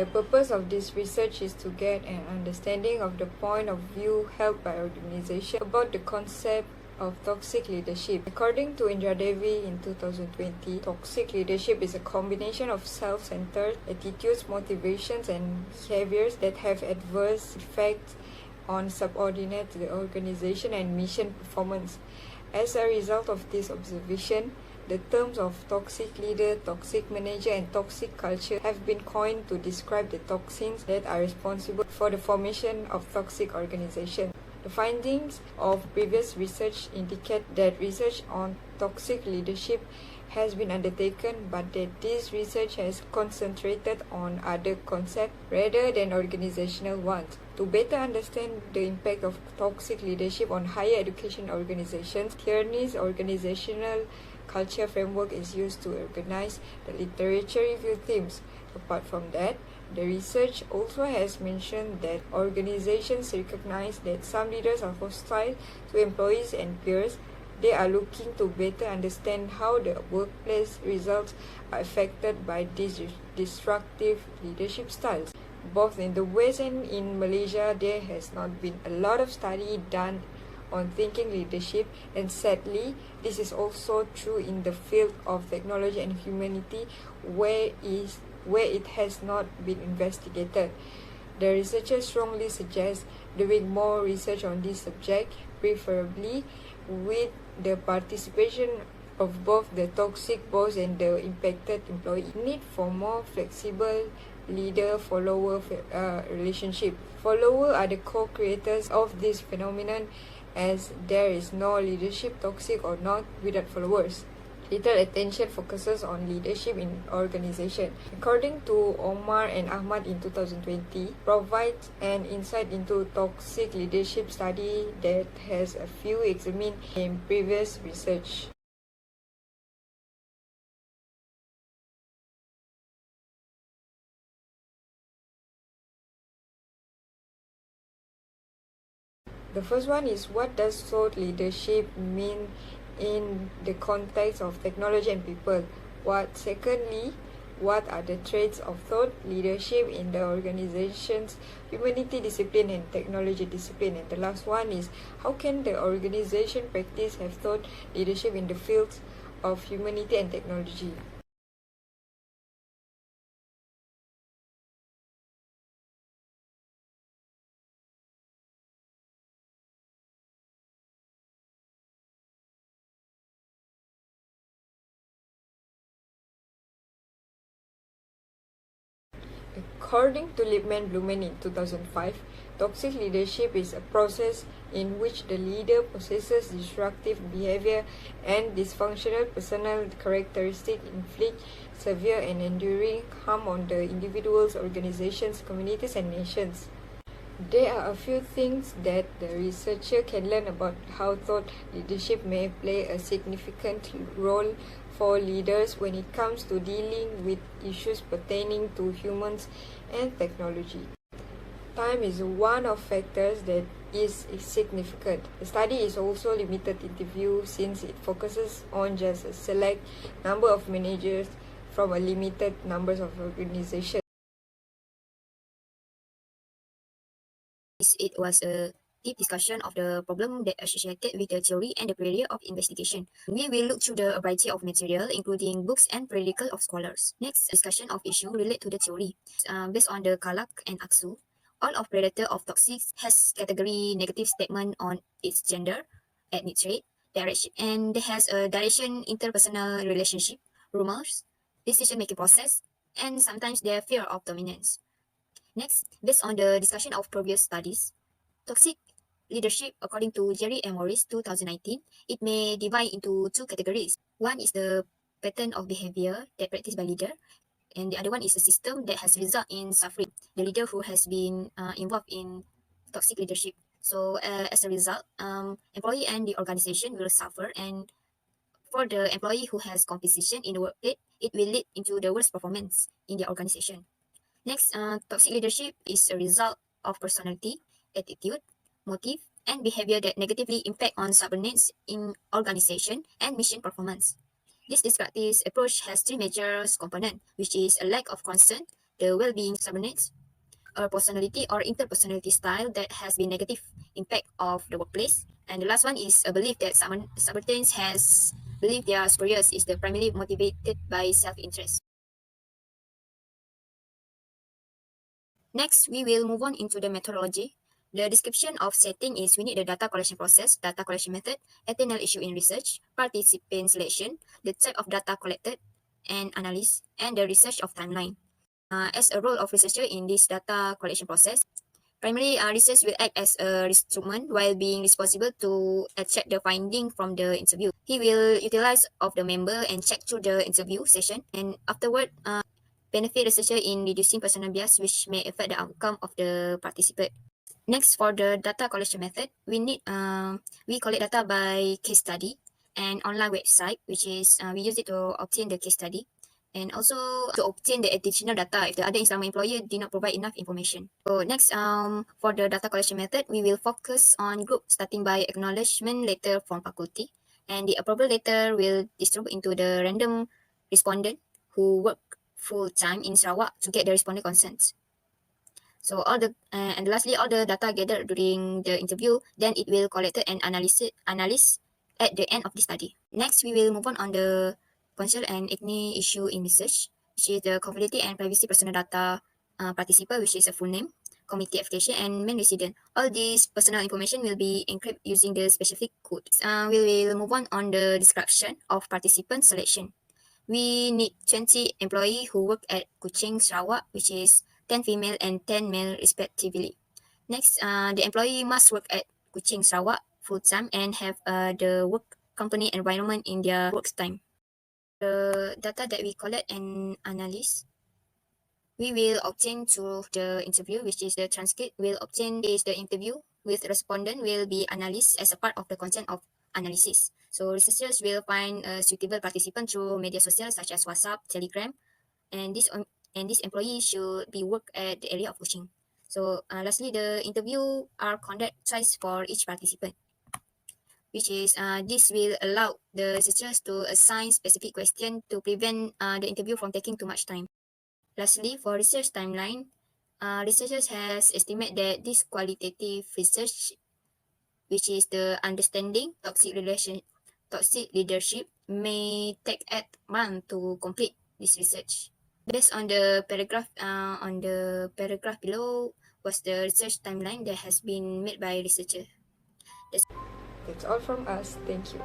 The purpose of this research is to get an understanding of the point of view held by organizations about the concept of toxic leadership. According to Indra Devi in 2020, toxic leadership is a combination of self-centered attitudes, motivations, and behaviors that have adverse effects on subordinate to the organization and mission performance. As a result of this observation, the terms of toxic leader, toxic manager, and toxic culture have been coined to describe the toxins that are responsible for the formation of toxic organizations. The findings of previous research indicate that research on toxic leadership has been undertaken, but that this research has concentrated on other concepts rather than organizational ones. To better understand the impact of toxic leadership on higher education organizations, Kearney's organizational culture framework is used to organize the literature review themes. Apart from that, the research also has mentioned that organizations recognize that some leaders are hostile to employees and peers. They are looking to better understand how the workplace results are affected by these destructive leadership styles. Both in the West and in Malaysia, there has not been a lot of study done on thinking leadership, and sadly, this is also true in the field of technology and humanity, where it has not been investigated. The researchers strongly suggest doing more research on this subject, preferably with the participation of both the toxic boss and the impacted employee. Need for more flexible leader-follower relationship. Followers are the co-creators of this phenomenon, as there is no leadership, toxic or not, without followers. Little attention focuses on leadership in organization. According to Omar and Ahmad in 2020, provides an insight into toxic leadership study that has a few examined in previous research. The first one is, what does thought leadership mean in the context of technology and people? Secondly, what are the traits of thought leadership in the organization's humanity discipline and technology discipline? And the last one is, how can the organization practice have thought leadership in the fields of humanity and technology? According to Lippmann-Blumen in 2005, toxic leadership is a process in which the leader possesses destructive behavior and dysfunctional personal characteristics inflict severe and enduring harm on the individuals, organizations, communities, and nations. There are a few things that the researcher can learn about how thought leadership may play a significant role for leaders when it comes to dealing with issues pertaining to humans and technology. Time is one of factors that is significant. The study is also limited interview since it focuses on just a select number of managers from a limited number of organizations. It was a deep discussion of the problem that associated with the theory and the period of investigation. We will look through the variety of material, including books and periodical of scholars. Next, discussion of issue relate to the theory. Based on the Kalak and Aksu, all of predator of toxic has category negative statement on its gender, ethnic trait, direction, and has a direction interpersonal relationship, rumors, decision-making process, and sometimes their fear of dominance. Next, based on the discussion of previous studies, toxic leadership, according to Jerry and Morris 2019, it may divide into two categories. One is the pattern of behavior that practiced by leader, and the other one is a system that has resulted in suffering the leader who has been involved in toxic leadership. So as a result, employee and the organization will suffer, and for the employee who has competition in the workplace, it will lead into the worst performance in the organization. Next, toxic leadership is a result of personality, attitude, motive, and behavior that negatively impact on subordinates in organization and mission performance. This destructive approach has three major components, which is a lack of concern, the well-being subordinates, a personality or interpersonality style that has been negative impact of the workplace. And the last one is a belief that subalterns has believe their superiors is the primarily motivated by self-interest. Next, we will move on into the methodology. The description of setting is we need the data collection process, data collection method, eternal issue in research, participant selection, the type of data collected and analysis, and the research of timeline. As a role of researcher in this data collection process, primarily research will act as a instrument while being responsible to check the finding from the interview. He will utilize of the member and check through the interview session, and afterward benefit researcher in reducing personal bias which may affect the outcome of the participant. Next, for the data collection method, we collect data by case study and online website, which is we use it to obtain the case study and also to obtain the additional data if the other Islamic employer did not provide enough information. So next, for the data collection method, we will focus on group starting by acknowledgement letter from faculty, and the approval letter will distribute into the random respondent who work full-time in Sarawak to get the respondent consents. So and lastly, all the data gathered during the interview, then it will collected and analyze at the end of the study. Next, we will move on the potential and acne issue in research, which is the confidentiality and privacy personal data participant, which is a full name, committee application, and main resident. All these personal information will be encrypted using the specific code. We will move on the description of participant selection. We need 20 employees who work at Kuching, Sarawak, which is 10 female and 10 male respectively. Next, the employee must work at Kuching, Sarawak full-time and have the work company environment in their work time. The data that we collect and analyze, we will obtain through the interview, which is the transcript will obtain is the interview with respondent will be analyzed as a part of the content of analysis. So researchers will find a suitable participant through media social such as WhatsApp, Telegram, and this employee should be work at the area of Kuching. So lastly, the interview are conducted twice for each participant, which is this will allow the researchers to assign specific question to prevent the interview from taking too much time. Lastly, for research timeline, researchers has estimated that this qualitative research, which is the understanding toxic leadership, may take 8 months to complete this research. Based on the paragraph below was the research timeline that has been made by researcher. That's all from us. Thank you.